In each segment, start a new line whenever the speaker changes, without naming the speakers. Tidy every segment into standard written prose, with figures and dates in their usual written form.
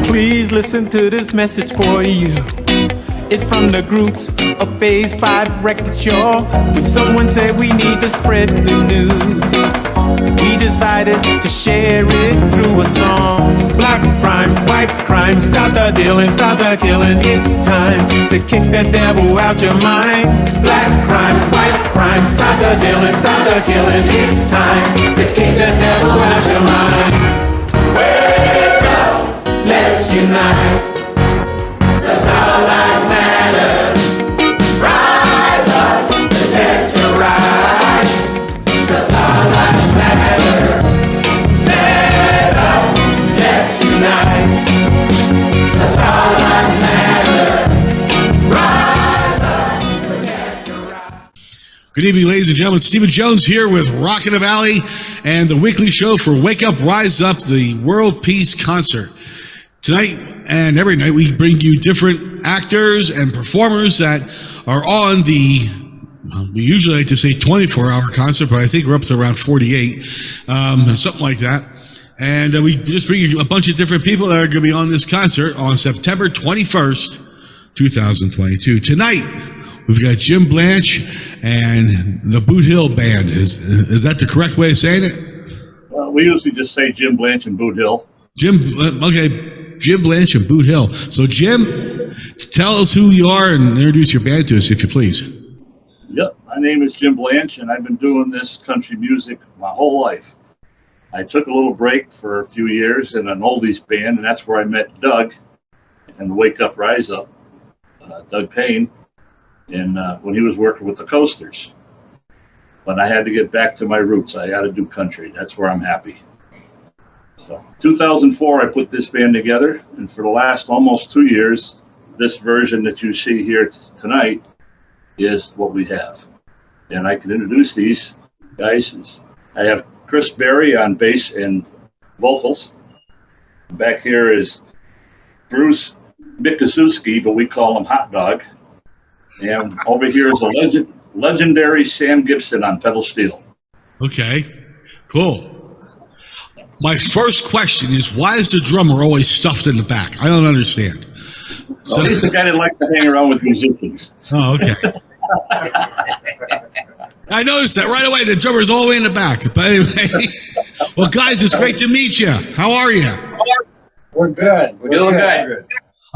Please listen to this message for you. It's from the groups of Phase 5 Record Show. When someone said we need to spread the news, we decided to share it through a song. Black crime, white crime, stop the dealing, stop the killing. It's time to kick that devil out your mind. Black crime, white crime, stop the dealing, stop the killing. It's time to kick that devil out your mind. Wake up, let's unite. 'Cause our lives matter. Rise up, protect your rights. 'Cause our lives matter. Stand up, let's unite. 'Cause our lives matter. Rise up, protect your rights.
Good evening, ladies and gentlemen. Stephen Jones here with Rock in the Valley and the weekly show for Wake Up, Rise Up, the World Peace Concert. Tonight and every night we bring you different actors and performers that are on the, we usually like to say 24-hour concert, but I think we're up to around 48, something like that. And we just bring you a bunch of different people that are going to be on this concert on September 21st, 2022. Tonight, we've got Jim Blanch and the Boot Hill Band. Is that the correct way of saying it?
We usually just say Jim Blanch and Boot Hill.
Jim Blanch and Boot Hill. So, Jim, tell us who you are and introduce your band to us, if you please.
Yep, my name is Jim Blanch, and I've been doing this country music my whole life. I took a little break for a few years in an oldies band, and that's where I met Doug and the Wake Up, Rise Up, Doug Payne, and when he was working with the Coasters. But I had to get back to my roots. I got to do country. That's where I'm happy. So 2004, I put this band together, and for the last almost 2 years, this version that you see here tonight is what we have. And I can introduce these guys. I have Chris Berry on bass and vocals. Back here is Bruce Mikuszewski, but we call him Hot Dog. And over here is a legendary Sam Gibson on pedal steel.
Okay, cool. My first question is, why is the drummer always stuffed in the back? I don't understand.
So he's the guy that likes to hang around with musicians.
Oh, okay. I noticed that right away. The drummer's all the way in the back. But anyway, well, guys, it's great to meet you. How are you?
We're good.
We're doing good.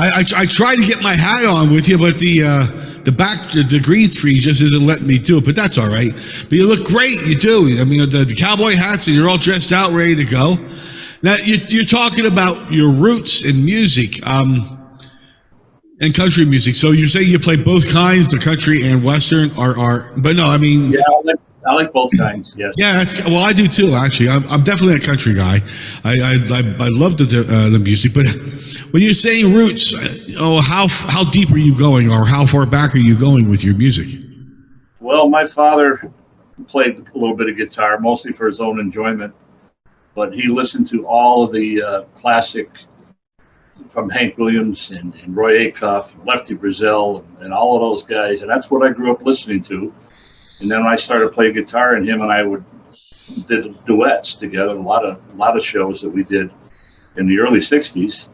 I tried to get my hat on with you, but the green screen just isn't letting me do it. But that's all right. But you look great. You do. I mean, the cowboy hats, and you're all dressed out, ready to go. Now you're talking about your roots in music, and country music. So you're saying you play both kinds, the country and western, but no, I mean.
Yeah, I like both kinds. Yes.
Yeah, well, I do too. Actually, I'm definitely a country guy. I love the music, but. When you're saying roots, how deep are you going, or how far back are you going with your music?
Well, my father played a little bit of guitar, mostly for his own enjoyment, but he listened to all of the classic from Hank Williams and Roy Acuff, Lefty Brazil, and all of those guys, and that's what I grew up listening to. And then when I started playing guitar, and him and I did duets together, a lot of shows that we did in the early '60s.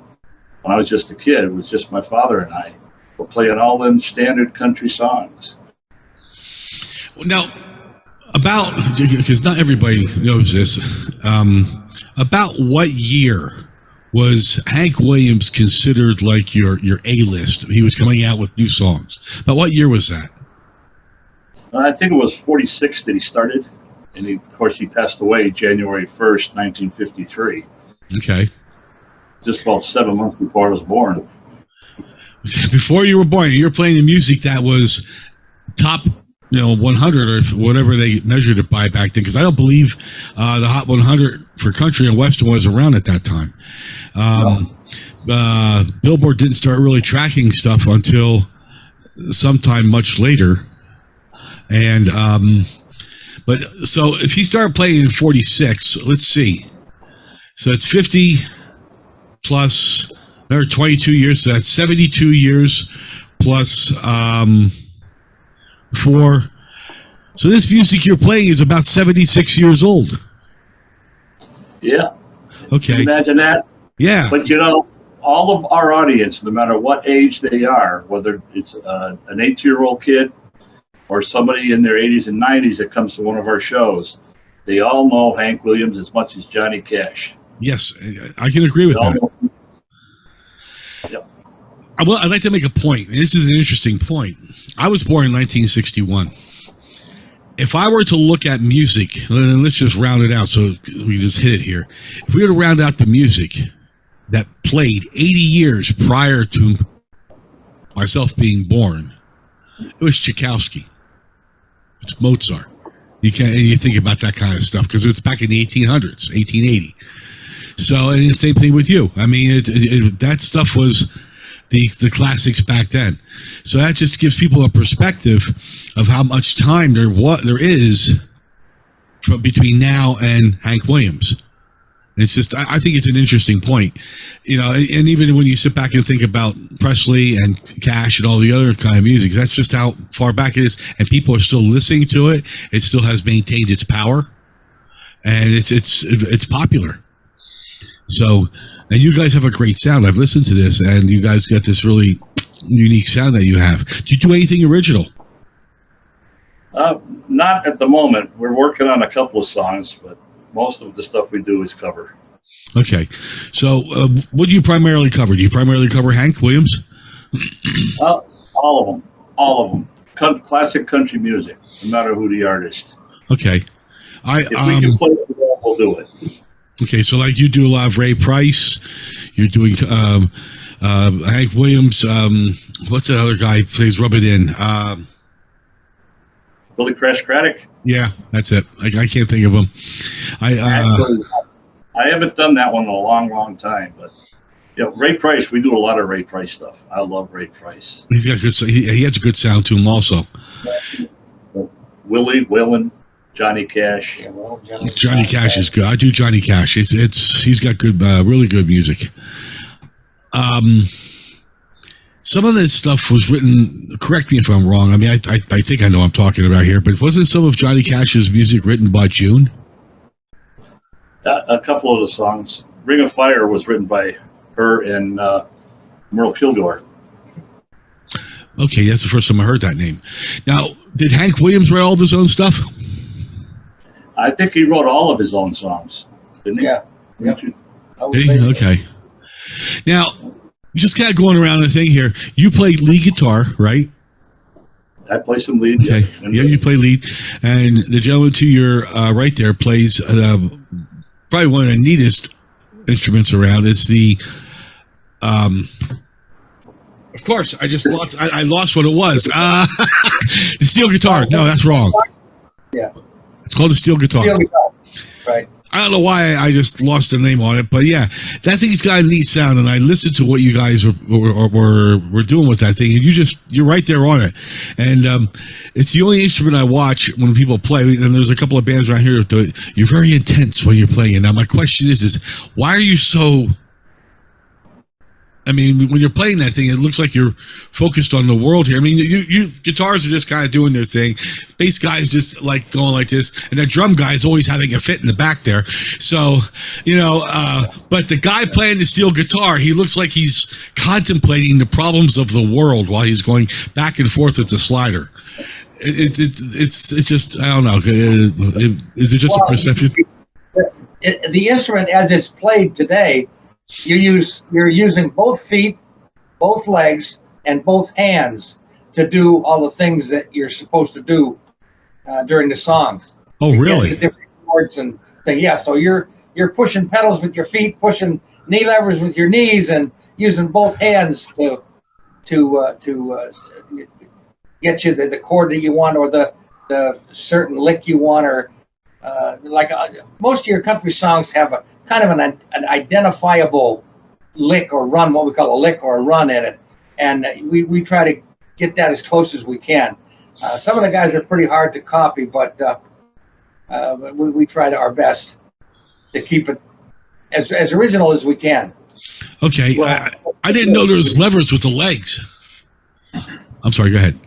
When I was just a kid, it was just my father and I were playing all them standard country songs.
Now, because not everybody knows this, about what year was Hank Williams considered like your A-list? He was coming out with new songs. About what year was that?
I think it was 46 that he started, and of course he passed away January 1st, 1953.
Okay.
Just about 7 months before I was born.
Before you were born, you were playing the music that was top, 100 or whatever they measured it by back then. Because I don't believe the Hot 100 for country and western was around at that time. Billboard didn't start really tracking stuff until sometime much later. And but so if he started playing in 46, let's see. So it's 50. Plus another 22 years, so that's 72 years plus 4. So this music you're playing is about 76 years old.
Yeah.
Okay.
Can you imagine that?
Yeah.
But all of our audience, no matter what age they are, whether it's an 18-year-old kid or somebody in their 80s and 90s that comes to one of our shows, they all know Hank Williams as much as Johnny Cash.
Yes, I can agree with that.
Yep.
Well, I'd like to make a point. And this is an interesting point. I was born in 1961. If I were to look at music, and let's just round it out so we just hit it here. If we were to round out the music that played 80 years prior to myself being born, it was Tchaikovsky. It's Mozart. You think about that kind of stuff because it's back in the 1800s, 1880. So, and the same thing with you. I mean, that stuff was the classics back then. So that just gives people a perspective of how much time there is from between now and Hank Williams. And it's just, I think it's an interesting point, you know. And even when you sit back and think about Presley and Cash and all the other kind of music, that's just how far back it is, and people are still listening to it. It still has maintained its power, and it's popular. So, and you guys have a great sound. I've listened to this, and you guys got this really unique sound that you have. Do you do anything original?
Not at the moment. We're working on a couple of songs, but most of the stuff we do is cover.
Okay. So, what do you primarily cover? Do you primarily cover Hank Williams?
All of them. Classic country music, no matter who the artist.
Okay.
If we can play it, we'll do it.
Okay, so like you do a lot of Ray Price, you're doing Hank Williams. What's that other guy who plays Rub It In?
Billy Crash Craddock?
Yeah, that's it. I can't think of him.
Actually, I haven't done that one in a long, long time. But Ray Price, we do a lot of Ray Price stuff. I love Ray Price.
He's got good. He has a good sound to him also.
Willie, Willin, Johnny Cash.
Yeah, well,
Johnny Cash is good. I do Johnny Cash. He's got good, really good music. Some of this stuff was written. Correct me if I'm wrong. I mean, I think I know what I'm talking about here. But wasn't some of Johnny Cash's music written by June?
A couple of the songs. Ring of Fire was written by her and Merle Kilgore.
Okay, that's the first time I heard that name. Now, did Hank Williams write all of his own stuff?
I think he wrote all of his own songs, didn't he?
Yeah.
Didn't you?
Did he? Okay. Now, just kind of going around the thing here. You play lead guitar, right?
I play some lead.
Okay. Yeah, you play lead. And the gentleman to your right there plays probably one of the neatest instruments around. It's the... of course, I just lost. I lost what it was. The steel guitar. No, that's wrong.
Yeah.
It's called a steel guitar.
Steel guitar. Right.
I don't know why I just lost the name on it, but yeah, that thing's got a neat sound, and I listened to what you guys were doing with that thing, and you're right there on it, and it's the only instrument I watch when people play. And there's a couple of bands around here that do it. You're very intense when you're playing. Now, my question is why are you so? I mean, when you're playing that thing, it looks like you're focused on the world here. I mean, you guitars are just kind of doing their thing. Bass guy's just like going like this, and that drum guy is always having a fit in the back there. So, but the guy playing the steel guitar, he looks like he's contemplating the problems of the world while he's going back and forth with the slider. It's just, I don't know. Is it just a perception?
The instrument, as it's played today, you're using both feet, both legs, and both hands to do all the things that you're supposed to do during the songs.
Oh, really?
The different chords and things. Yeah, so you're pushing pedals with your feet, pushing knee levers with your knees, and using both hands to get you the chord that you want, or the certain lick you want, or most of your country songs have a kind of an identifiable lick or run, what we call a lick or a run in it. And we try to get that as close as we can. Some of the guys are pretty hard to copy, but we try our best to keep it as original as we can.
Okay. Well, I didn't know there was levers with the legs. I'm sorry, go ahead.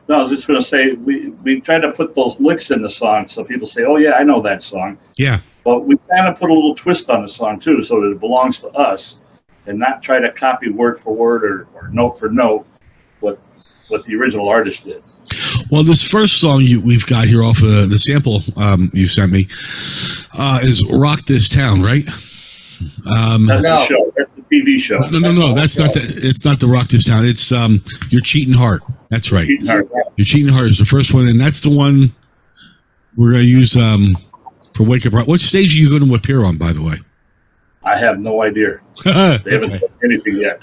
No, I was just going to say, we try to put those licks in the song so people say, oh, yeah, I know that song.
Yeah.
But we kind of put a little twist on the song, too, so that it belongs to us. and not try to copy word for word or note for note what the original artist did.
Well, this first song we've got here off of the sample you sent me is "Rock This Town," right?
That's the show. That's the TV show.
No. That's not the. It's not the "Rock This Town." It's "Your Cheating Heart." That's right.
Cheating Heart.
"Your Cheating Heart" is the first one, and that's the one we're going to use for Wake Up. What stage are you going to appear on, by the way?
I have no idea. They haven't done anything yet.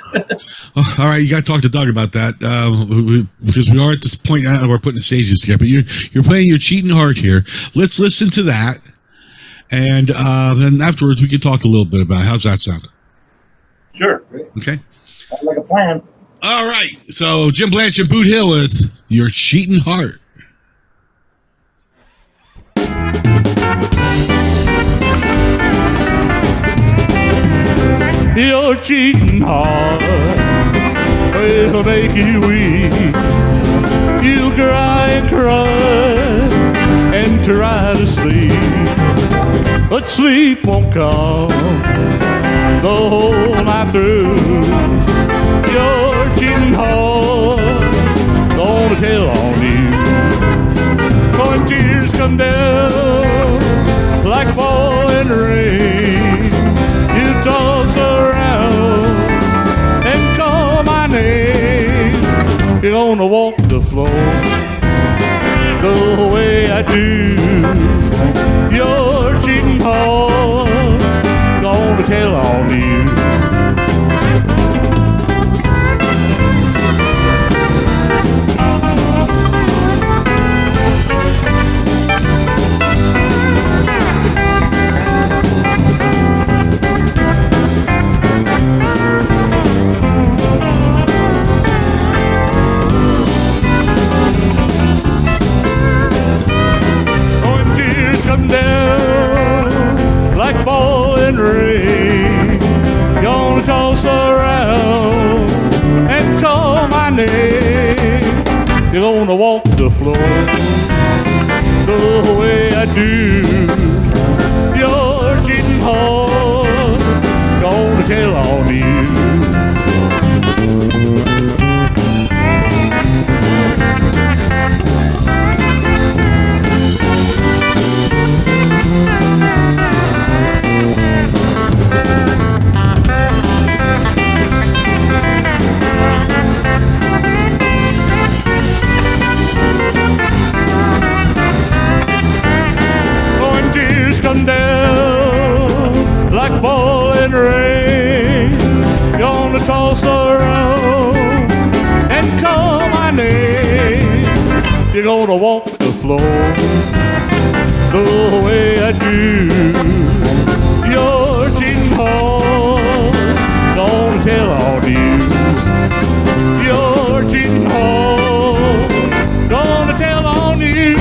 All right, you got to talk to Doug about that because we are at this point now. We're putting the stages together. But you're playing "Your Cheating Heart" here. Let's listen to that, and then afterwards we can talk a little bit about it. How's that sound?
Sure.
Okay.
Sounds like a plan.
All right. So Jim Blanch and Boot Hill with "Your Cheating Heart."
Your cheating heart will make you weak. You cry and cry and try to sleep, but sleep won't come the whole night through. Your cheating heart gonna tell on you. When tears come down like falling rain, you toss around and call my name. You're gonna walk the floor the way I do. Your cheating heart gonna tell on you. Come down like falling rain. Gonna toss around and call my name. You're gonna walk the floor the way I do. Your cheating heart gonna tell on you. Come down like falling rain. Gonna toss around and call my name. You're gonna walk the floor the way I do. Your cheating heart gonna tell on you. Your cheating heart gonna tell on you.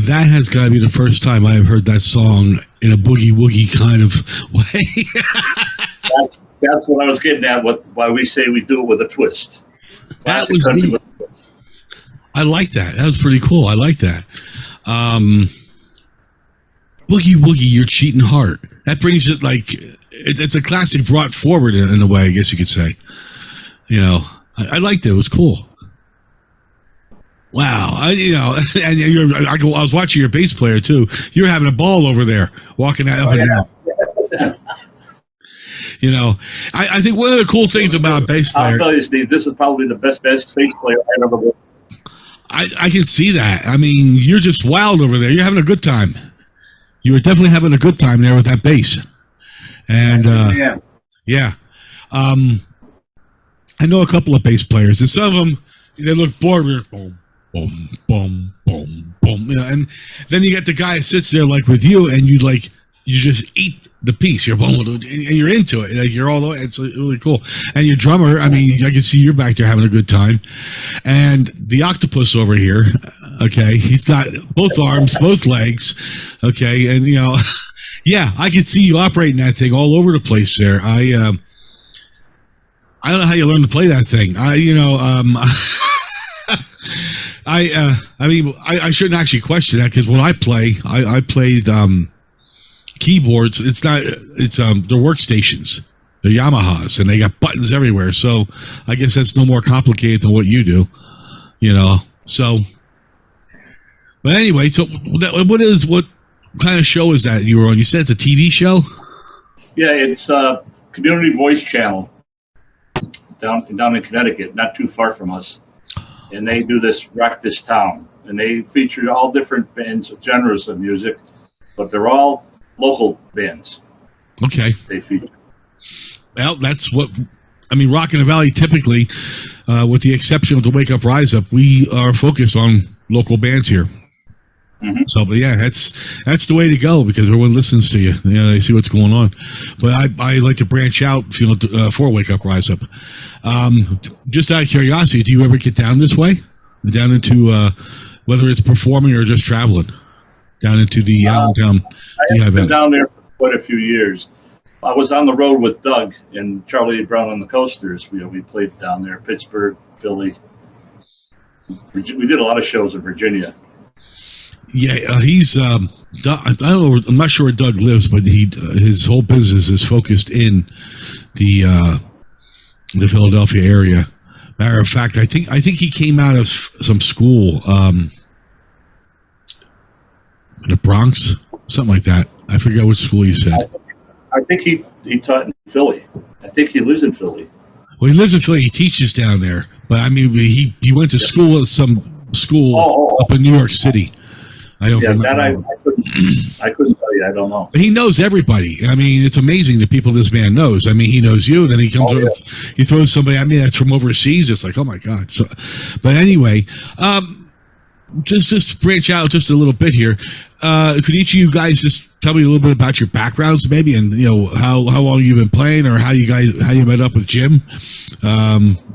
That has got to be the first time I have heard that song in a boogie woogie kind of way.
That's what I was getting at. Why we say we do it with a twist.
That
Classic
was
country
neat.
with a twist.
I like that. That was pretty cool. I like that. Boogie woogie, your cheating heart. That brings it like it's a classic brought forward in a way, I guess you could say. You know, I liked it. It was cool. Wow, I was watching your bass player too. You're having a ball over there, walking that up and down. You know, I think one of the cool things about a bass player.
I'll tell you, Steve, this is probably the best bass player I've ever worked with.
I can see that. I mean, you're just wild over there. You're having a good time. You were definitely having a good time there with that bass. And yeah, I know a couple of bass players, and some of them they look bored. Boom, boom, boom, boom, boom. You know, and then you get the guy that sits there like with you, and you just eat the piece. You're boom, and you're into it. Like you're all the way. It's really cool. And your drummer, I mean, I can see you're back there having a good time. And the octopus over here, okay, he's got both arms, both legs, okay, and you know, yeah, I can see you operating that thing all over the place there. I don't know how you learned to play that thing. I shouldn't actually question that, because when I play keyboards. It's not. It's they're workstations. They're Yamahas, and they got buttons everywhere. So I guess that's no more complicated than what you do. So. But anyway, so what kind of show is that you were on? You said it's a TV show?
Yeah, it's a community voice channel down in Connecticut, not too far from us. And they do this Rock This Town. And they feature all different bands, genres of music, but they're all local bands.
Okay.
They feature.
Well, that's what... I mean, Rock in the Valley, typically, with the exception of the Wake Up, Rise Up, we are focused on local bands here. Mm-hmm. So, but yeah, that's the way to go, because everyone listens to you. They see what's going on. But I like to branch out, for Wake Up, Rise Up. Just out of curiosity, do you ever get down this way, down into whether it's performing or just traveling down into the Allentown?
I've been down there for quite a few years. I was on the road with Doug and Charlie Brown on the Coasters. We played down there, Pittsburgh, Philly. We did a lot of shows in Virginia.
Yeah, he's. I don't know. I'm not sure where Doug lives, but his whole business is focused in the Philadelphia area. Matter of fact, I think he came out of some school, in the Bronx, something like that. I forget what school he said.
I think he taught in Philly. I think he lives in Philly.
Well, he lives in Philly. He teaches down there, but I mean, he went to school at some school up in New York City. I don't remember. I couldn't tell you. I don't know. But he knows everybody. I mean, it's amazing the people this man knows. I mean, he knows you, and then he comes he throws somebody. I mean, that's from overseas. It's like, oh my God. So, but anyway, just branch out just a little bit here. Could each of you guys just tell me a little bit about your backgrounds, maybe, and how long you've been playing, or how you met up with Jim,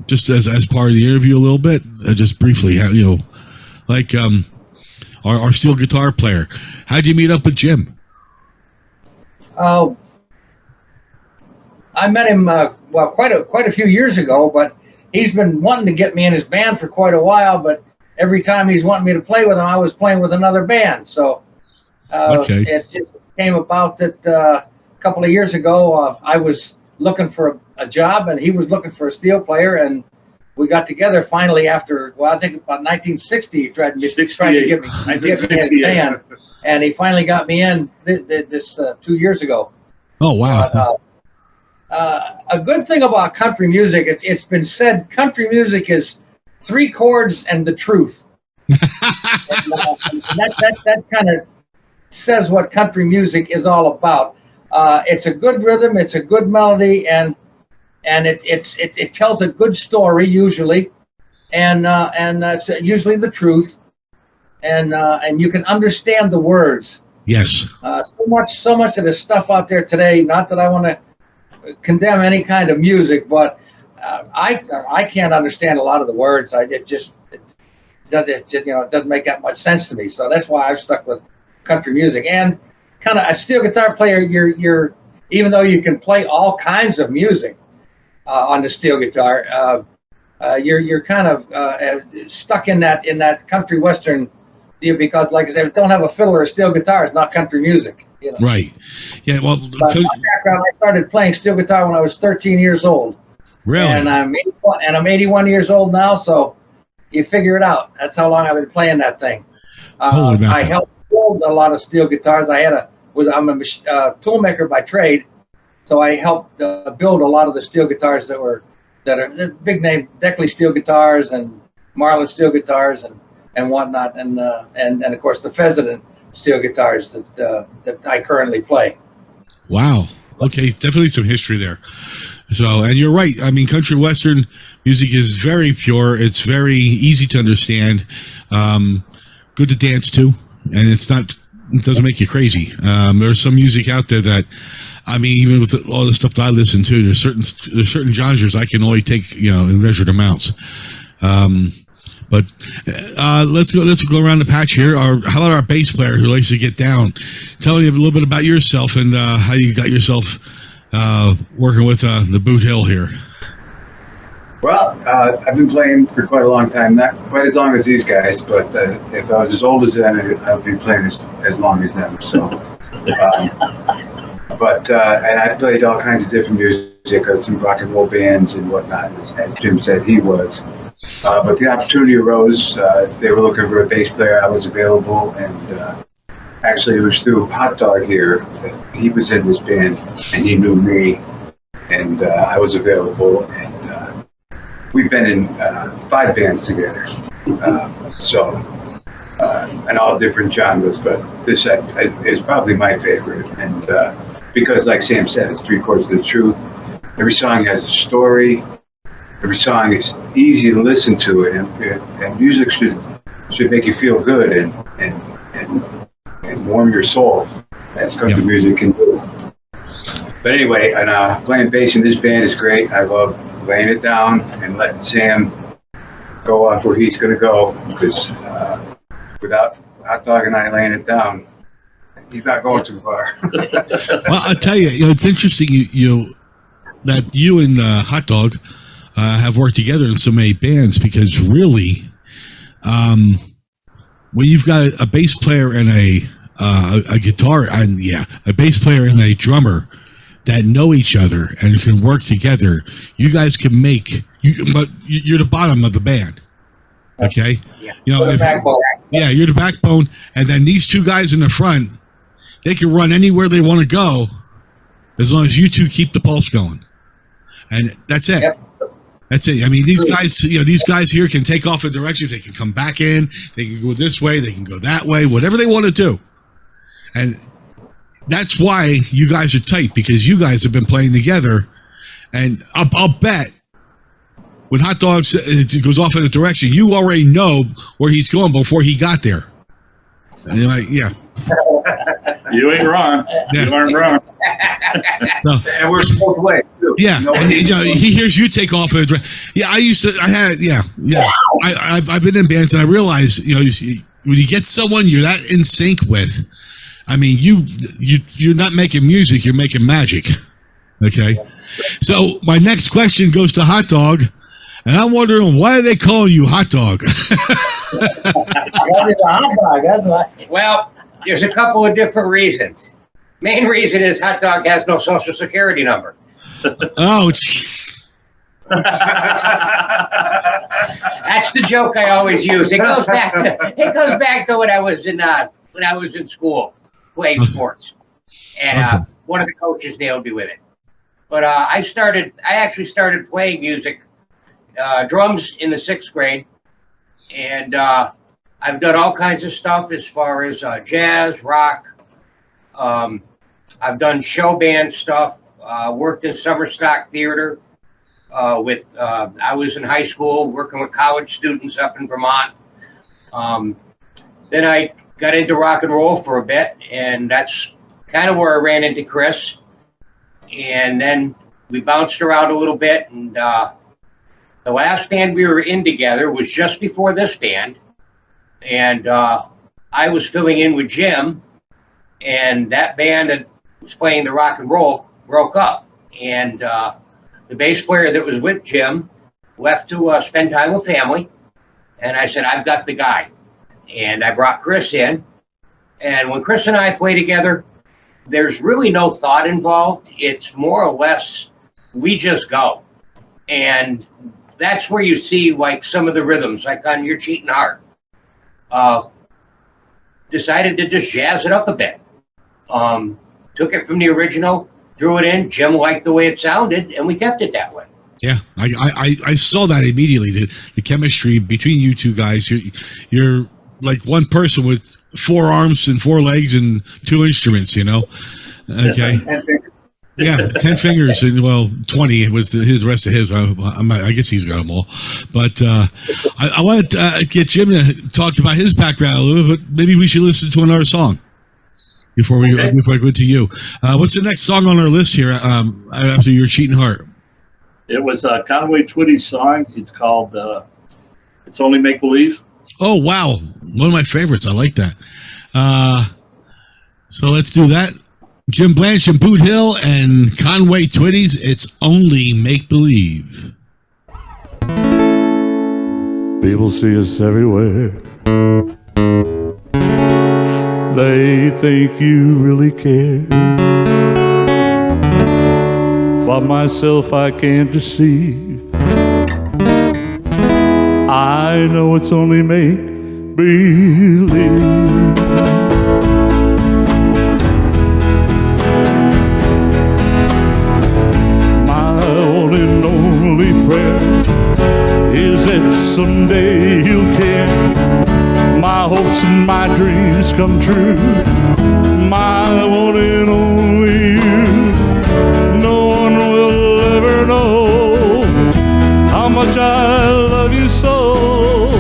just as part of the interview a little bit, just briefly, our steel guitar player. How'd you meet up with Jim?
I met him quite a few years ago, but he's been wanting to get me in his band for quite a while. But every time he's wanting me to play with him, I was playing with another band. So it just came about that a couple of years ago, I was looking for a job, and he was looking for a steel player, and we got together finally after, I think about 1960. He tried to get me in his band, and he finally got me in this 2 years ago.
Oh, wow.
A good thing about country music, it's been said, country music is 3 chords and the truth. that kind of says what country music is all about. It's a good rhythm, it's a good melody, and it tells a good story usually, and it's usually the truth, and you can understand the words.
Yes.
So much of the stuff out there today. Not that I want to condemn any kind of music, but I can't understand a lot of the words. It doesn't make that much sense to me. So that's why I've stuck with country music. And kind of a steel guitar player, you're even though you can play all kinds of music on the steel guitar, you're kind of stuck in that country western deal, because, like I said, if you don't have a fiddle or a steel guitar, it's not country music.
Right. Yeah. Well,
but my background, I started playing steel guitar when I was 13 years old.
Really?
And I'm 81 years old now, so you figure it out. That's how long I've been playing that thing. I helped build a lot of steel guitars. I'm a tool maker by trade, so I helped build a lot of the steel guitars that are the big name Deckley steel guitars and Marlin steel guitars and whatnot, and of course the Fezenden steel guitars that I currently play.
Wow. Okay, definitely some history there. So, and you're right. I mean, country western music is very pure. It's very easy to understand. Good to dance to, and it doesn't make you crazy. There's some music out there that, I mean, even with all the stuff that I listen to, there's certain genres I can only take, in measured amounts. But let's go around the patch here. How about our bass player who likes to get down? Tell me a little bit about yourself and how you got yourself working with the Boot Hill here.
Well, I've been playing for quite a long time, not quite as long as these guys, but if I was as old as them, I'd be playing as long as them. So, and I played all kinds of different music, some rock and roll bands and whatnot, as Jim said he was. But the opportunity arose. They were looking for a bass player. I was available, and actually, it was through Hot Dog here that he was in this band, and he knew me, and I was available, and we've been in 5 bands together, and all different genres, but this is probably my favorite, and because, like Sam said, it's 3/4 of the truth. Every song has a story. Every song is easy to listen to, and music should make you feel good and warm your soul. That's country music can do. But anyway, and playing bass in this band is great. I love laying it down and letting Sam go off where he's going to go, because without Hot Dog and I laying it down, he's not going too far.
Well, I'll tell you, it's interesting that you and Hot Dog have worked together in so many bands, because really, when you've got a bass player and a guitar, and a bass player and a drummer that know each other and can work together, you guys can but you're the bottom of the band. Okay?
Yeah.
You're the backbone, and then these 2 guys in the front, they can run anywhere they want to go as long as you 2 keep the pulse going. And that's it. Yep. That's it. I mean, these guys here can take off in directions. They can come back in. They can go this way. They can go that way. Whatever they want to do. And that's why you guys are tight, because you guys have been playing together. And I'll bet when Hot Dog goes off in a direction, you already know where he's going before he got there. And you're like, yeah.
You ain't wrong.
Yeah.
You aren't wrong.
No.
And we're both ways, too.
Yeah, and, he hears you take off. I've been in bands, and I realize, when you get someone you're that in sync with, I mean, you're not making music, you're making magic. Okay? So my next question goes to Hot Dog, and I'm wondering, why are they calling you Hot Dog?
That is a hot dog, that's why. Well, there's a couple of different reasons. Main reason is Hot Dog has no social security number.
Oh,
that's the joke I always use. It goes back to when I was in school playing sports, and one of the coaches nailed me with it. But I actually started playing music, drums, in the 6th grade, and I've done all kinds of stuff as far as jazz, rock. I've done show band stuff. Worked in summer stock theater. I was in high school working with college students up in Vermont. Then I got into rock and roll for a bit, and that's kind of where I ran into Chris. And then we bounced around a little bit, and the last band we were in together was just before this band, and I was filling in with Jim, and that band that was playing the rock and roll broke up, and the bass player that was with Jim left to spend time with family, and I said, I've got the guy, and I brought Chris in, and when Chris and I play together, there's really no thought involved. It's more or less we just go, and that's where you see like some of the rhythms, like on You're Cheating Hard. Decided to just jazz it up a bit. Took it from the original, threw it in. Jim liked the way it sounded, and we kept it that way.
Yeah, I saw that immediately. The chemistry between you 2 guys. You're like one person with 4 arms and 4 legs and 2 instruments. Okay. Yeah, 10 fingers and 20 with the rest of his. I guess he's got them all. But I want to get Jim to talk about his background a little bit. Maybe we should listen to another song before I go to you. What's the next song on our list here after Your Cheating Heart?
It was Conway Twitty's song. It's called It's Only Make Believe.
Oh, wow. One of my favorites. I like that. So let's do that. Jim Blanch and Boot Hill and Conway Twitty's It's Only Make Believe.
People see us everywhere. They think you really care. But myself I can't deceive. I know it's only make-believe. Is that someday you'll care? My hopes and my dreams come true. My one and only you. No one will ever know how much I love you so.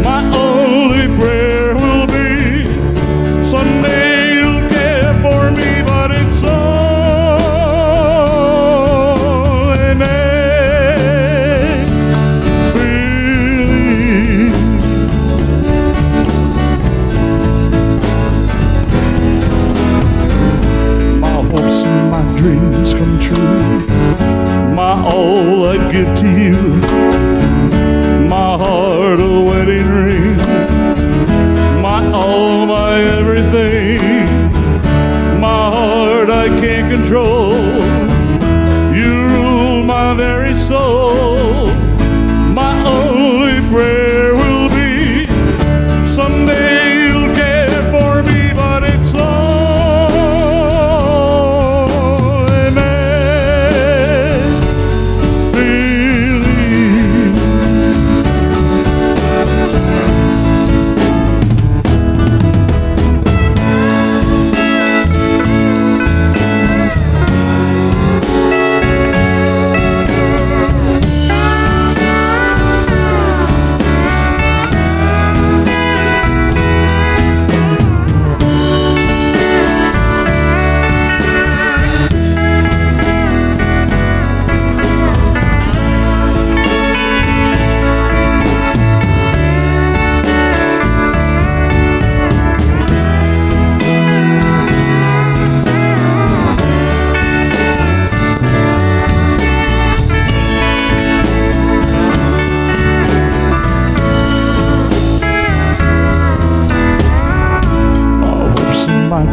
My only prayer will be someday you'll care for me, but it's all amen. Dreams come true. My all I give to you. My heart a wedding ring. My all, my everything. My heart I can't control. You rule my very soul. My only prayer will be someday you'll care for me, but it's all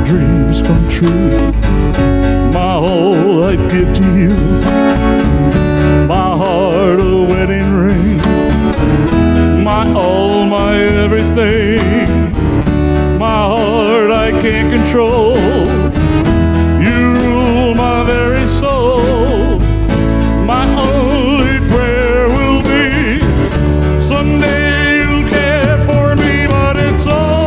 dreams come true. My all I'd give to you. My heart a wedding ring. My all, my everything. My heart I can't control. You rule my very soul. My only prayer will be someday you'll care for me, but it's all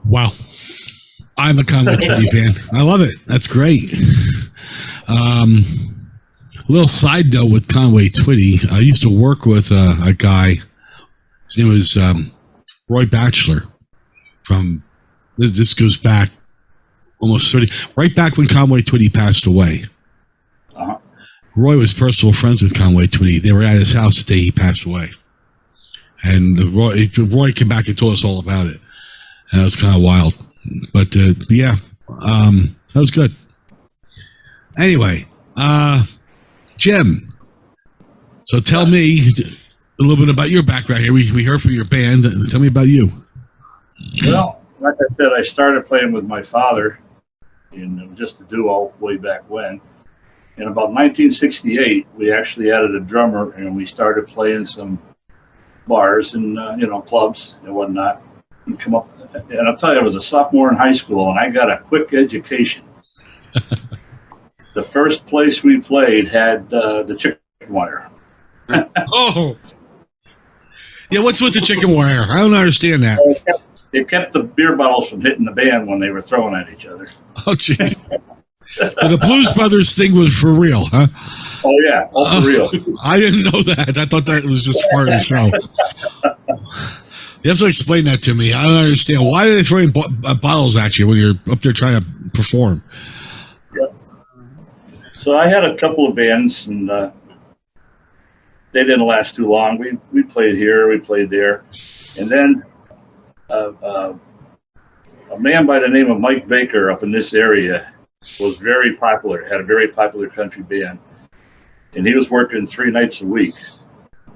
Wow. I'm a Conway Twitty fan. I love it. That's great. A little side note with Conway Twitty. I used to work with a guy. His name was Roy Batchelor. This goes back almost 30, right back when Conway Twitty passed away.
Uh-huh.
Roy was personal friends with Conway Twitty. They were at his house the day he passed away. And Roy came back and told us all about it. And that was kind of wild. But, yeah, that was good. Anyway, Jim, so tell me a little bit about your background here. We heard from your band. Tell me about you.
Well, like I said, I started playing with my father in just a duo way back when. In about 1968, we actually added a drummer, and we started playing some bars and clubs and whatnot. And come up, and I'll tell you, I was a sophomore in high school, and I got a quick education. The first place we played had the chicken wire.
Oh, yeah. What's with the chicken wire? I don't understand that.
It kept the beer bottles from hitting the band when they were throwing at each other.
Oh, geez. The Blues Brothers thing was for real, huh?
Oh, yeah. Oh, for real.
I didn't know that. I thought that was just part of the show. You have to explain that to me. I don't understand. Why are they throwing bottles at you when you're up there trying to perform?
So I had a couple of bands, and they didn't last too long. We played here, we played there, and then a man by the name of Mike Baker up in this area was very popular. Had a very popular country band, and he was working 3 nights a week,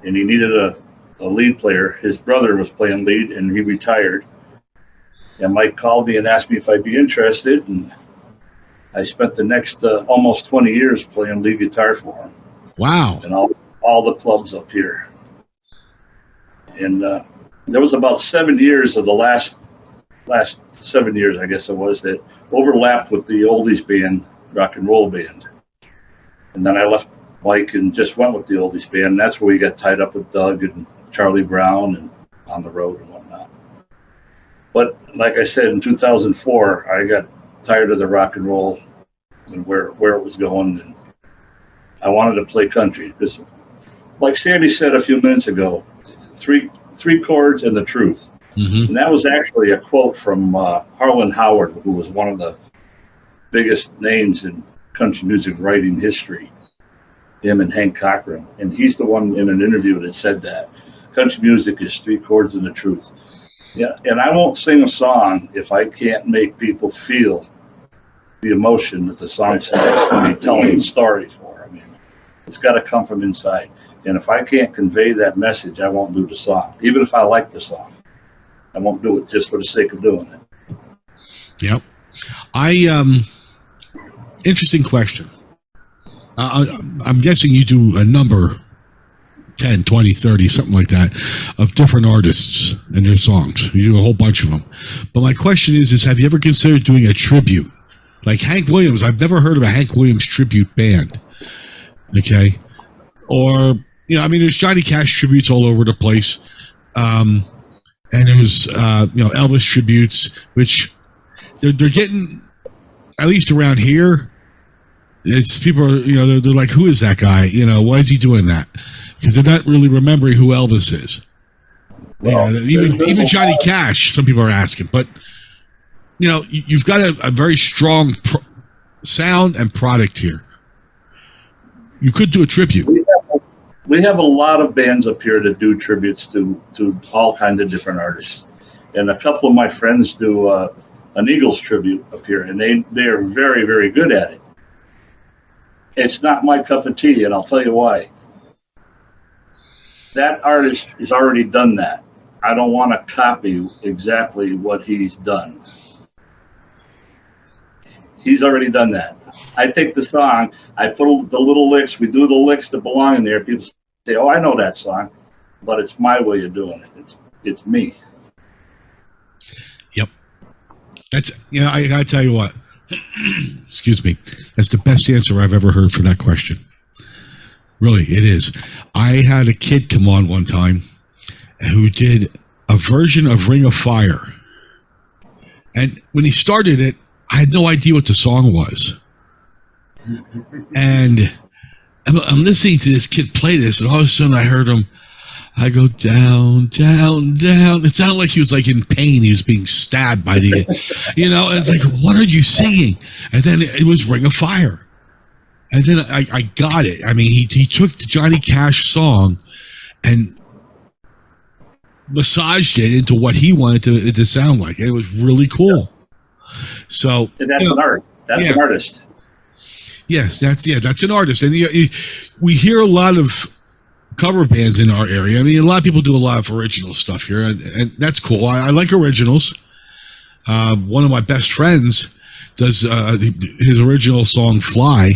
and he needed a lead player. His brother was playing lead, and he retired. And Mike called me and asked me if I'd be interested, and I spent the next almost 20 years playing lead guitar for him.
Wow.
And all the clubs up here. And there was about 7 years of the last 7 years, I guess it was, that overlapped with the oldies band, rock and roll band. And then I left Mike and just went with the oldies band. And that's where we got tied up with Doug and Charlie Brown and on the road and whatnot. But like I said, in 2004, I got tired of the rock and roll and where it was going, and I wanted to play country because, like Sandy said a few minutes ago, three chords and the truth.
Mm-hmm.
And that was actually a quote from Harlan Howard, who was one of the biggest names in country music writing history, him and Hank Cochran. And he's the one in an interview that said that country music is 3 chords and the truth. Yeah, and I won't sing a song if I can't make people feel the emotion that the song's supposed to be telling the story for. I mean, it's got to come from inside. And if I can't convey that message, I won't do the song. Even if I like the song, I won't do it just for the sake of doing it.
Yep. Interesting question. I'm guessing you do a number, 10, 20, 30, something like that, of different artists and their songs. You do a whole bunch of them. But my question is have you ever considered doing a tribute? Like Hank Williams, I've never heard of a Hank Williams tribute band. Okay? Or, there's Johnny Cash tributes all over the place. And there was, Elvis tributes, which they're getting, at least around here, it's people are, they're like, who is that guy? Why is he doing that? Because they're not really remembering who Elvis is.
Well,
even Johnny Cash, some people are asking. But, you've got a very strong sound and product here. You could do a tribute.
We have a lot of bands up here that do tributes to all kinds of different artists. And a couple of my friends do an Eagles tribute up here, and they are very, very good at it. It's not my cup of tea, and I'll tell you why. That artist has already done that. I don't want to copy exactly what he's done. He's already done that. I take the song, I put the little licks, we do the licks that belong in there. People say, oh, I know that song, but it's my way of doing it. It's me.
Yep. That's, I gotta tell you what, excuse me, that's the best answer I've ever heard for that question. Really, it is. I had a kid come on one time who did a version of Ring of Fire. And when he started it, I had no idea what the song was. And I'm listening to this kid play this, and all of a sudden I heard him, I go down, down, down. It sounded like he was like in pain. He was being stabbed by the, and it's like, what are you singing? And then it was Ring of Fire. And then I got it. I mean, he took the Johnny Cash song and massaged it into what he wanted it to sound like. It was really cool. Yeah. So
and that's an art. That's an artist.
Yes, that's an artist. And we hear a lot of cover bands in our area. I mean, a lot of people do a lot of original stuff here, and that's cool. I like originals. One of my best friends does his original song "Fly."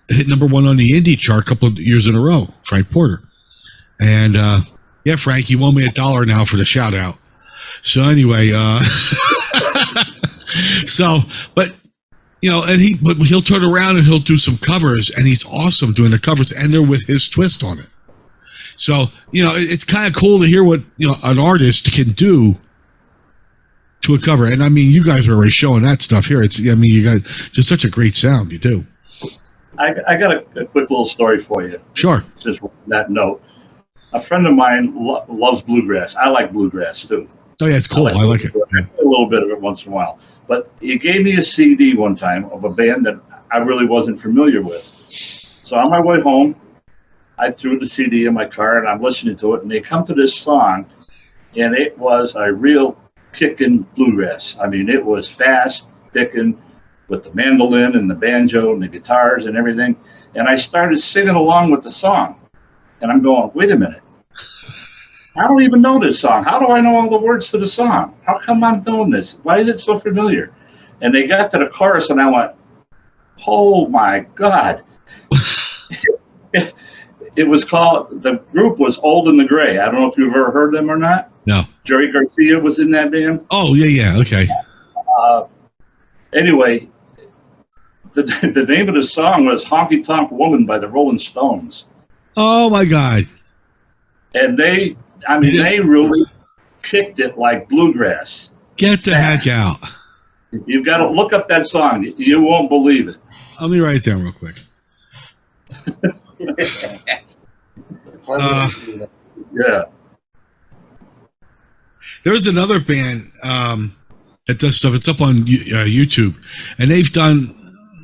Hit #1 on the indie chart a couple of years in a row, Frank Porter. And Frank, you owe me $1 now for the shout out. So anyway, but he'll turn around and he'll do some covers, and he's awesome doing the covers, and they're with his twist on it. So it's kind of cool to hear what an artist can do to a cover. And I mean, you guys are already showing that stuff here. You got just such a great sound. You do.
I got a quick little story for you.
Sure.
Just on that note. a friend of mine loves bluegrass. I like bluegrass too.
Oh yeah, it's cool. I like it.
I play a little bit of it once in a while. But he gave me a CD one time of a band that I really wasn't familiar with. So on my way home, I threw the CD in my car and I'm listening to it, and they come to this song, and it was a real kicking bluegrass. I mean, it was fast, kicking, with the mandolin and the banjo and the guitars and everything. And I started singing along with the song. And I'm going, wait a minute. I don't even know this song. How do I know all the words to the song? How come I'm doing this? Why is it so familiar? And they got to the chorus and I went, oh my God. It was called, the group was Old and the Gray. I don't know if you've ever heard them or not.
No.
Jerry Garcia was in that band.
Oh, yeah, okay.
Anyway, the name of the song was Honky Tonk Woman by the Rolling Stones.
Oh, my God.
And they really kicked it like bluegrass.
Get the heck out.
You've got to look up that song. You won't believe it.
Let me write it down real quick.
Yeah.
There's another band that does stuff. It's up on YouTube, and they've done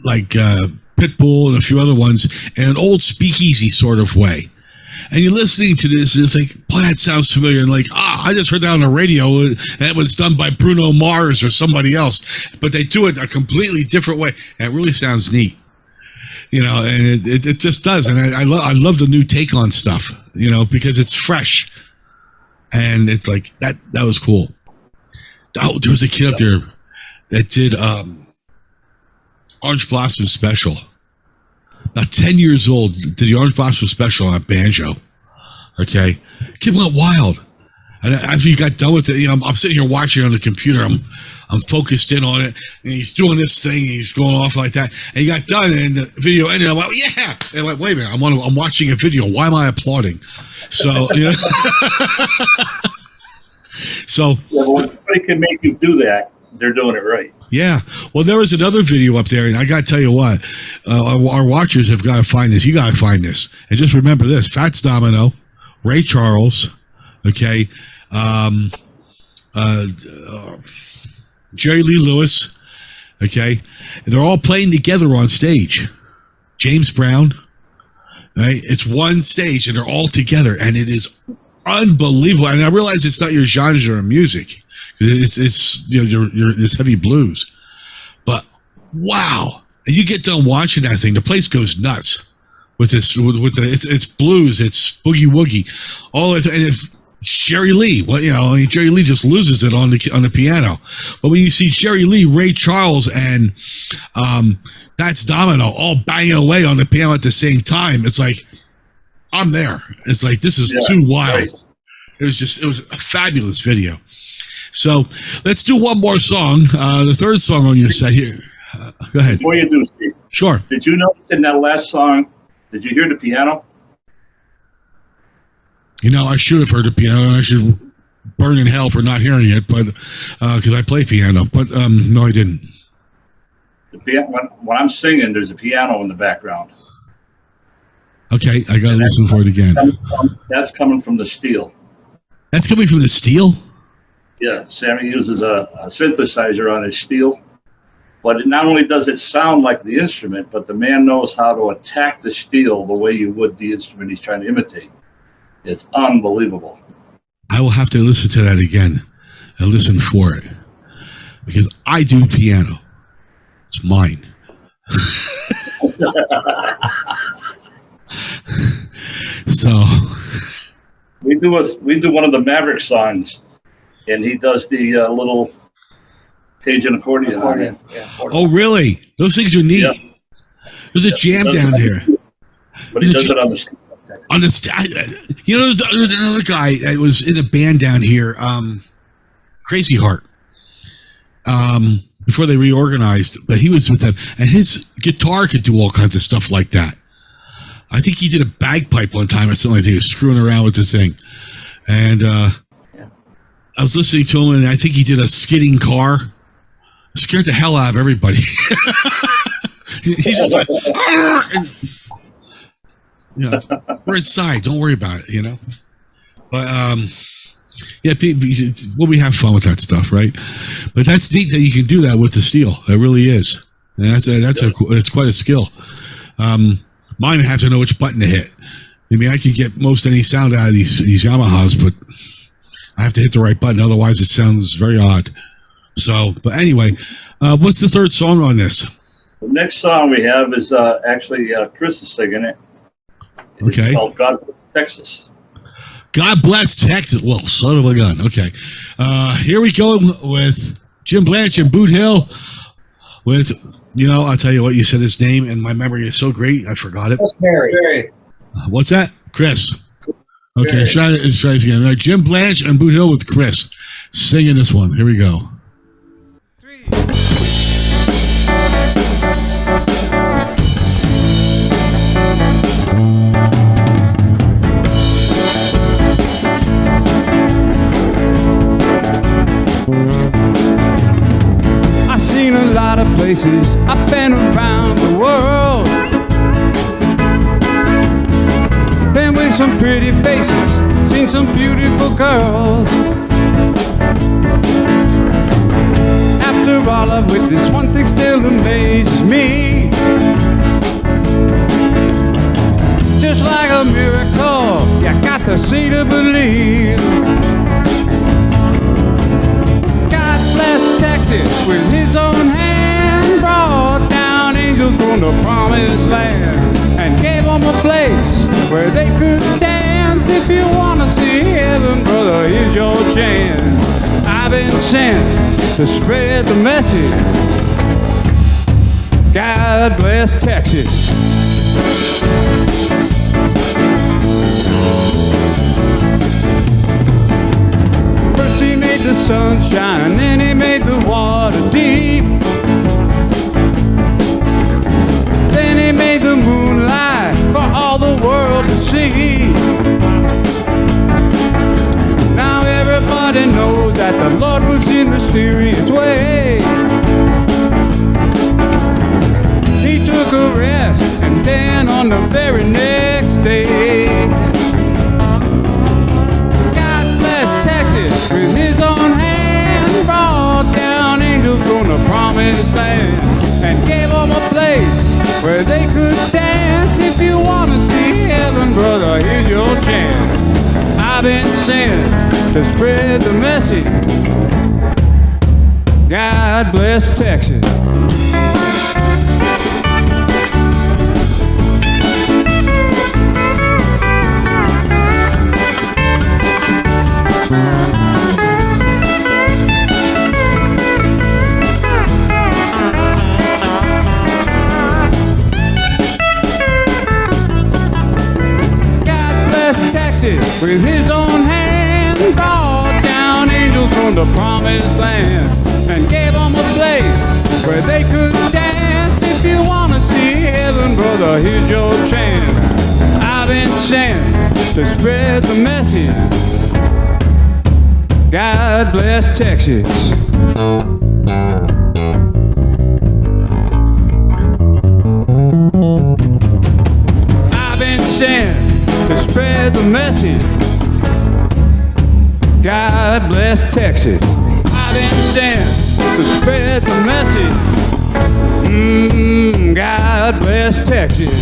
like Pitbull and a few other ones in an old speakeasy sort of way. And you're listening to this, and it's like, boy, that sounds familiar. And like, I just heard that on the radio, and it was done by Bruno Mars or somebody else. But they do it a completely different way, and it really sounds neat. You know, and it just does. And I love the new take on stuff, you know, because it's fresh. And it's like, that was cool. Oh, there was a kid up there that did Orange Blossom Special. About 10 years old, did the Orange Blossom Special on a banjo. Okay? Kid went wild. And after you got done with it, you know, I'm sitting here watching on the computer. I'm focused in on it, and he's doing this thing, and he's going off like that. And he got done, and the video ended. I'm like, yeah. And I'm like, wait a minute, I'm watching a video. Why am I applauding? So, you know. So,
yeah, but when somebody can make you do that, they're doing it right.
Yeah. Well, there was another video up there, and I got to tell you what, our watchers have got to find this. You got to find this. And just remember this: Fats Domino, Ray Charles, okay, Jerry Lee Lewis, okay, and they're all playing together on stage. James Brown, right? It's one stage, and they're all together, and it is unbelievable. And I realize it's not your genre of music. It's you know, it's heavy blues, but wow! And you get done watching that thing, the place goes nuts with this. It's blues, it's boogie woogie, all it, and if Jerry Lee, well, you know, I mean, Jerry Lee just loses it on the piano. But when you see Jerry Lee, Ray Charles, and Fats Domino all banging away on the piano at the same time, it's like I'm there. It's like this is too wild. Right. It was a fabulous video. So let's do one more song. The third song on your set here. Go ahead.
Before you do, Steve.
Sure.
Did you notice in that last song, did you hear the piano?
You know, I should have heard the piano, and I should burn in hell for not hearing it, but because I play piano. But no, I didn't.
The piano, when I'm singing, there's a piano in the background.
Okay, I got to listen for it again.
That's coming from the steel.
That's coming from the steel?
Yeah, Sammy uses a synthesizer on his steel, but not only does it sound like the instrument, but the man knows how to attack the steel the way you would the instrument he's trying to imitate. It's unbelievable.
I will have to listen to that again and listen for it, because I do piano. It's mine. So
we do one of the Maverick songs. And he does the little Cajun accordion on it.
Yeah,
oh, really? Those things are neat. Yeah. There's a jam down here.
But he does it on the...
On the you know, there's another guy that was in a band down here, Crazy Heart, before they reorganized. But he was with them, and his guitar could do all kinds of stuff like that. I think he did a bagpipe one time or something like that. He was screwing around with the thing. And... I was listening to him, and I think he did a skidding car. It scared the hell out of everybody. He's just like, and, you know, we're inside. Don't worry about it, you know. But yeah, well, we have fun with that stuff, right? But that's neat that you can do that with the steel. It really is, and it's quite a skill. Mine have to know which button to hit. I mean, I can get most any sound out of these Yamahas, but I have to hit the right button. Otherwise, it sounds very odd. So, but anyway, what's the third song on this?
The next song we have is actually Chris is singing it.
Okay.
It's called God Bless Texas.
God Bless Texas. Well, son of a gun. Okay. Here we go with Jim Blanch and Boot Hill with, I'll tell you what, you said his name, and my memory is so great, I forgot it.
Mary.
What's that? Chris. Okay, let's try it again. All right, Jim Blanch and Boot Hill with Chris singing this one. Here we go.
I've seen a lot of places. I've been around the world. Been with some pretty faces, seen some beautiful girls. After all I've witnessed, one thing still amazes me. Just like a miracle, you got to see to believe. God bless Texas with his own hand, brought down angels from the promised land, and gave them a place where they could dance. If you want to see heaven, brother, here's your chance. I've been sent to spread the message. God bless Texas. First he made the sunshine, then he made the water deep. Then he made the moonlight for all the world to see. Now everybody knows that the Lord works in mysterious ways. He took a rest, and then on the very next day, God bless Texas with his own hand, brought down angels from the promised land, and gave them a place where they could dance. If you want to see heaven, brother, here's your chance. I've been sent to spread the message. God bless Texas. Texas with his own hand, brought down angels from the promised land, and gave them a place where they could dance. If you want to see heaven, brother, here's your chance. I've been sent to spread the message. God bless Texas. I've been sent to spread the message. God bless Texas. I've been sent to spread the message. God bless Texas.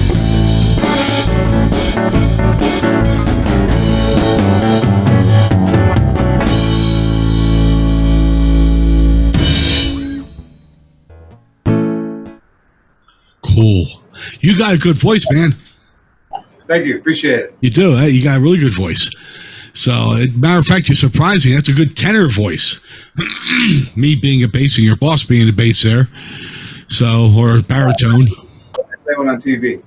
Cool. You got a good voice, man.
Thank you. Appreciate it.
You do. You got a really good voice. So, matter of fact, you surprised me. That's a good tenor voice. Me being a bass and your boss being a bass there. So, or a baritone.
I play one on TV.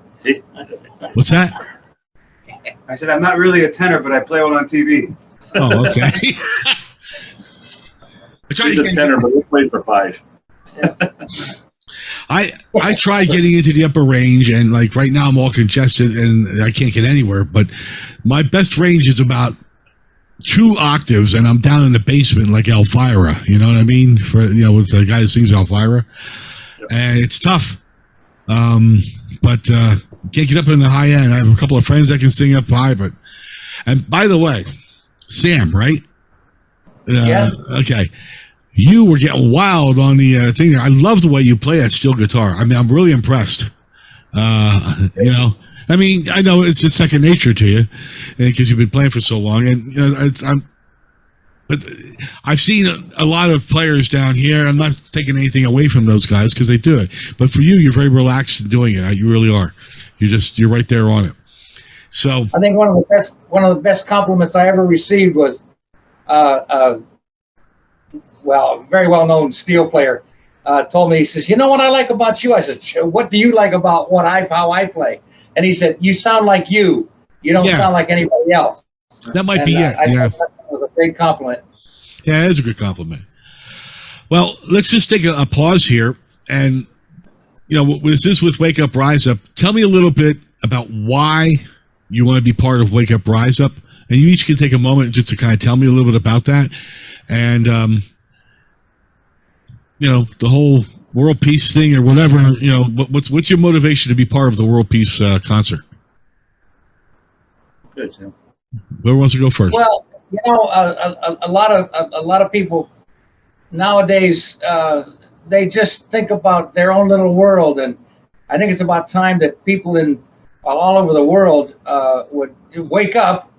What's that?
I said, I'm not really a tenor, but I play one on TV.
Oh, okay.
He's a tenor, but we played for 5.
I try getting into the upper range, and like right now I'm all congested and I can't get anywhere, but my best range is about 2 octaves, and I'm down in the basement like Elvira, you know what I mean? With the guy that sings Elvira. And it's tough. But can't get up in the high end. I have a couple of friends that can sing up high, and by the way, Sam, right?
Yeah.
Okay. You were getting wild on the thing there. I love the way you play that steel guitar. I mean, I'm really impressed. You know, I mean, I know it's just second nature to you because you've been playing for so long, and you know, but I've seen a lot of players down here. I'm not taking anything away from those guys because they do it, but for you, you're very relaxed in doing it. You really are. You're right there on it. So
I think one of the best compliments I ever received was, well, a very well-known steel player told me, he says, "You know what I like about you?" I said, "What do you like about how I play?" And he said, "You sound like you. You don't sound like anybody else."
That might be it.
I thought that was a great compliment.
Yeah, it is a good compliment. Well, let's just take a pause here. And, you know, this is with Wake Up, Rise Up. Tell me a little bit about why you want to be part of Wake Up, Rise Up. And you each can take a moment just to kind of tell me a little bit about that. And, you know, the whole world peace thing or whatever, you know, what's your motivation to be part of the world peace concert?
Good, Tim.
Whoever wants to go first?
Well, you know, a lot of people nowadays, they just think about their own little world, and I think it's about time that people all over the world would wake up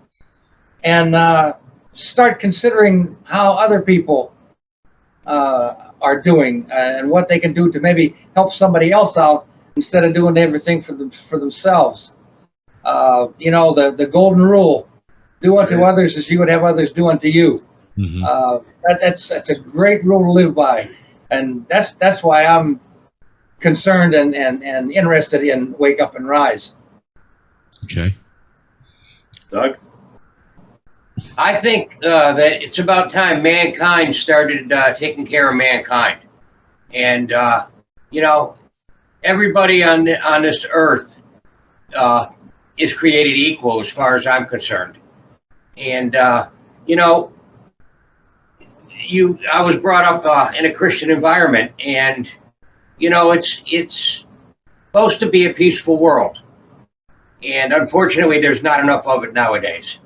and start considering how other people are doing and what they can do to maybe help somebody else out instead of doing everything for themselves. You know, the golden rule: do unto others as you would have others do unto you. Mm-hmm. That's a great rule to live by, and that's why I'm concerned and interested in Wake Up and Rise.
Okay,
Doug?
I think that it's about time mankind started taking care of mankind. And, you know, everybody on this earth is created equal as far as I'm concerned. And, you know, I was brought up in a Christian environment, and, you know, it's supposed to be a peaceful world. And unfortunately, there's not enough of it nowadays.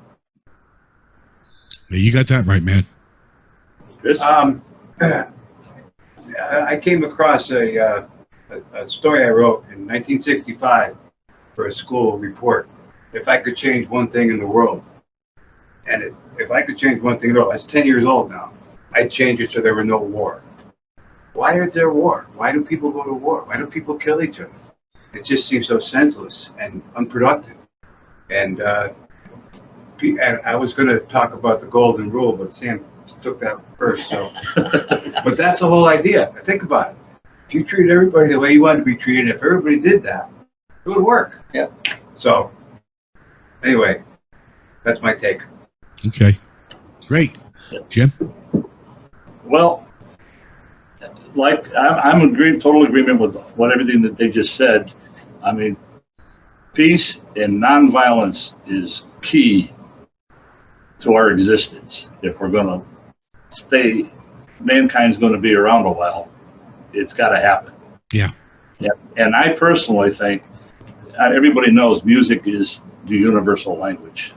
Yeah, you got that right, man.
I came across a story I wrote in 1965 for a school report. If I could change one thing in the world, and if I could change one thing in the world, I was 10 years old now, I'd change it so there were no war. Why is there war? Why do people go to war? Why do people kill each other? It just seems so senseless and unproductive. And I was going to talk about the golden rule, but Sam took that first. So, but that's the whole idea. Think about it. If you treat everybody the way you want to be treated, if everybody did that, it would work.
Yeah.
So, anyway, that's my take.
Okay, great, Jim.
Well, like I'm in total agreement with everything that they just said. I mean, peace and nonviolence is key to our existence. If we're going to mankind's going to be around a while, it's got to happen.
Yeah.
Yeah. And I personally think everybody knows music is the universal language.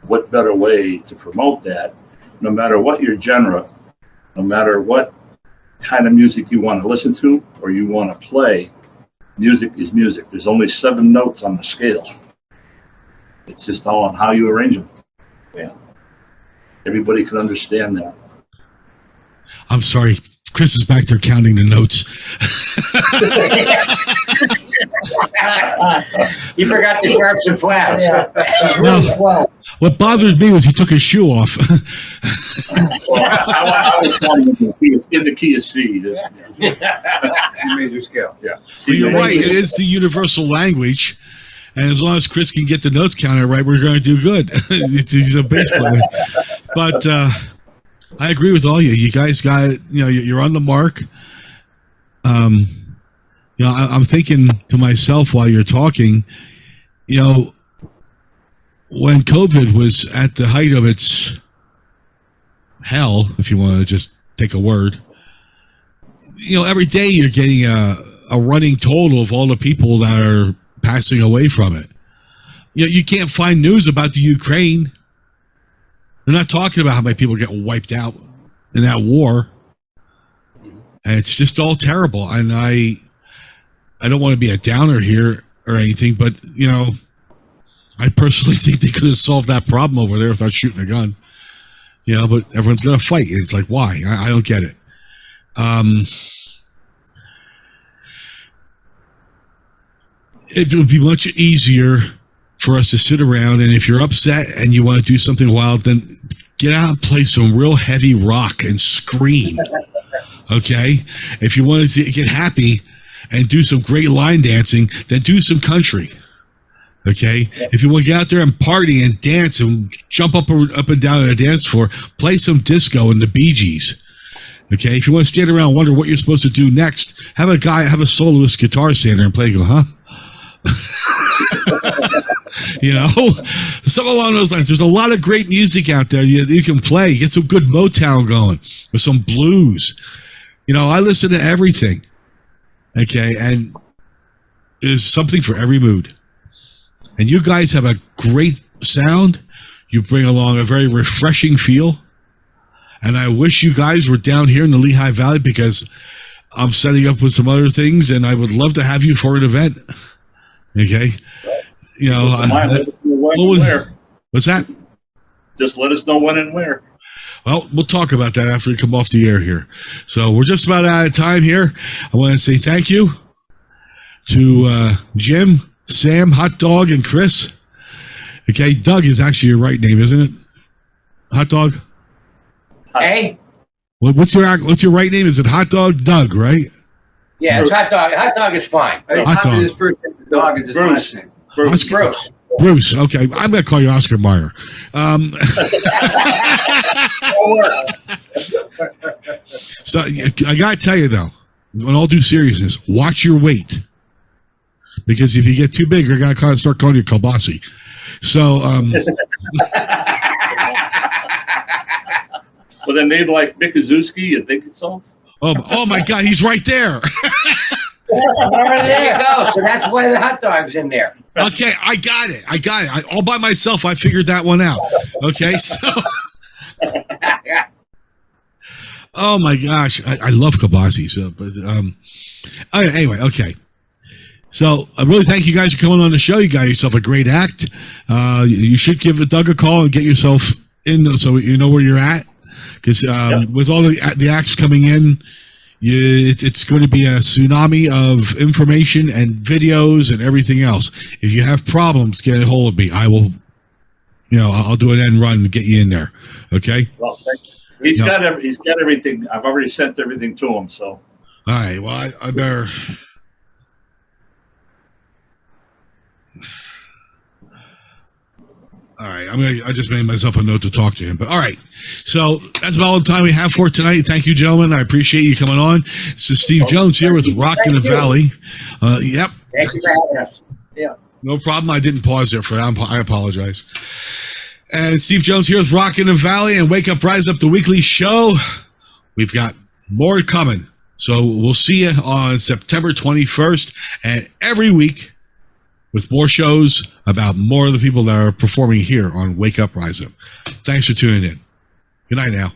What better way to promote that? No matter what your genre, no matter what kind of music you want to listen to or you want to play, music is music. There's only 7 notes on the scale. It's just all on how you arrange them. Yeah. Everybody can understand that.
I'm sorry. Chris is back there counting the notes.
You forgot the sharps and flats.
Yeah.
No.
Well,
What bothers me was he took his shoe off.
I was calling it in the key of C.
C major scale.
Yeah.
But you're right. It is the universal language. And as long as Chris can get the notes counted right, we're going to do good. He's a bass player. But I agree with all you. You guys got it. You know, you're on the mark. You know, I'm thinking to myself while you're talking, you know, when COVID was at the height of its hell, if you want to just take a word, you know, every day you're getting a running total of all the people that are passing away from it. You know, you can't find news about the Ukraine. They're not talking about how many people get wiped out in that war. And it's just all terrible. And I don't want to be a downer here or anything, but, you know, I personally think they could have solved that problem over there without shooting a gun. You know, but everyone's going to fight. It's like, why? I don't get it. It would be much easier for us to sit around, and if you're upset and you want to do something wild, then get out and play some real heavy rock and scream. Okay? If you want to get happy and do some great line dancing, then do some country. Okay? If you want to get out there and party and dance and jump up and down on a dance floor, play some disco and the Bee Gees. Okay? If you want to stand around and wonder what you're supposed to do next, have a soloist guitar stand there and play and go, huh? You know, something along those lines. There's a lot of great music out there you can play. Get some good Motown going or some blues. You know, I listen to everything. Okay, and there's something for every mood. And you guys have a great sound. You bring along a very refreshing feel. And I wish you guys were down here in the Lehigh Valley because I'm setting up with some other things, and I would love to have you for an event. Okay, you know, what's that?
Just let us know when and where.
Well, we'll talk about that after we come off the air here. So we're just about out of time here. I want to say thank you to Jim, Sam, Hot Dog, and Chris. Okay, Doug is actually your right name, isn't it? Hot Dog.
Hey.
What's your right name? Is it Hot Dog Doug, right?
Yeah, it's Hot Dog. Hot Dog is fine.
Hot Dog.
His first name, the dog is his last name.
Bruce.
Bruce. Okay, I'm going to call you Oscar Mayer. So I got to tell you though, in all due seriousness, watch your weight, because if you get too big, you're going to start calling you Kalbasi. So.
With a name like Mikazuski, you think so?
Oh my God, he's right there.
There you go. So that's why the hot dog's in there.
Okay, I got it. All by myself, I figured that one out. Okay, so. Oh my gosh, I love Kabasi. So, but anyway, okay. So I really thank you guys for coming on the show. You got yourself a great act. You should give Doug a call and get yourself in so you know where you're at. Because with all the acts coming in, it's going to be a tsunami of information and videos and everything else. If you have problems, get a hold of me. I will, I'll do an end run and get you in there. Okay.
Well, thanks. He's got everything. I've already sent everything to him. So.
All right. Well, I better. All right, I just made myself a note to talk to him. But all right, so that's about all the time we have for tonight. Thank you, gentlemen. I appreciate you coming on. This is Steve Jones here with Rock in the Valley. Yep.
Thank you for having us.
Yeah.
No problem. I didn't pause there for that. I apologize. And Steve Jones here with Rock in the Valley and Wake Up, Rise Up, the weekly show. We've got more coming. So we'll see you on September 21st and every week, with more shows about more of the people that are performing here on Wake Up, Rise Up. Thanks for tuning in. Good night now.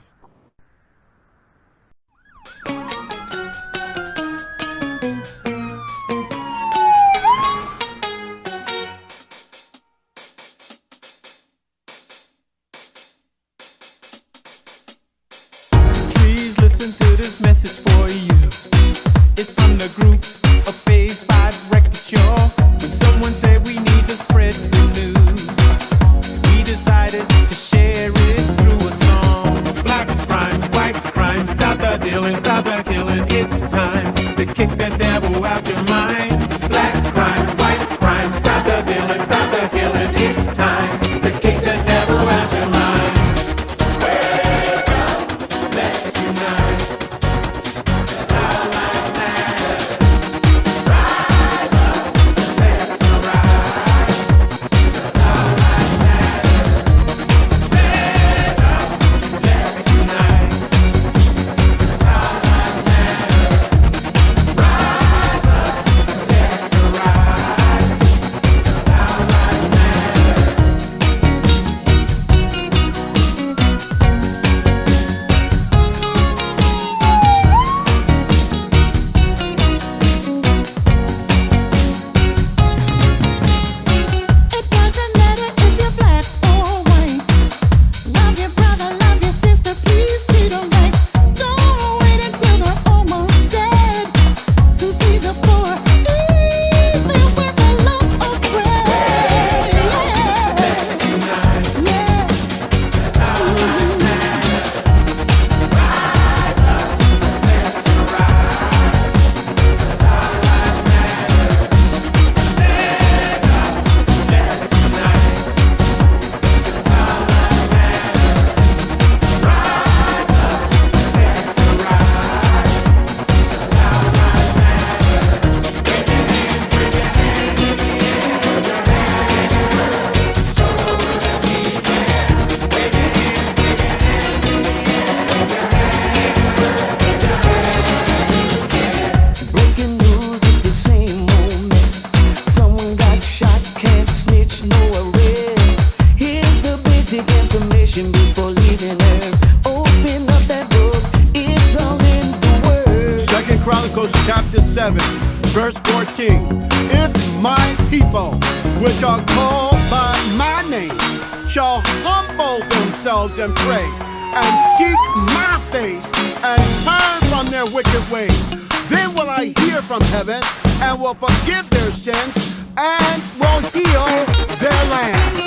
Please listen to this message for you. It's from the groups of Phase 5 Record Show. When someone said we need to spread the news, we decided to share it through a song. Black crime, white crime, stop the dealing, stop the killing. It's time to kick the devil out your mind. Black crime, white crime, stop the dealing, stop the killing. It's time to kick the devil out your mind. Wake up, let's unite. Our lives matter. Rise up, take the rise. Our lives matter. Stand up, let's unite. Our lives matter. Rise
Chronicles chapter 7, verse 14. If my people, which are called by my name, shall humble themselves and pray, and seek my face, and turn from their wicked ways, then will I hear from heaven, and will forgive their sins, and will heal their land.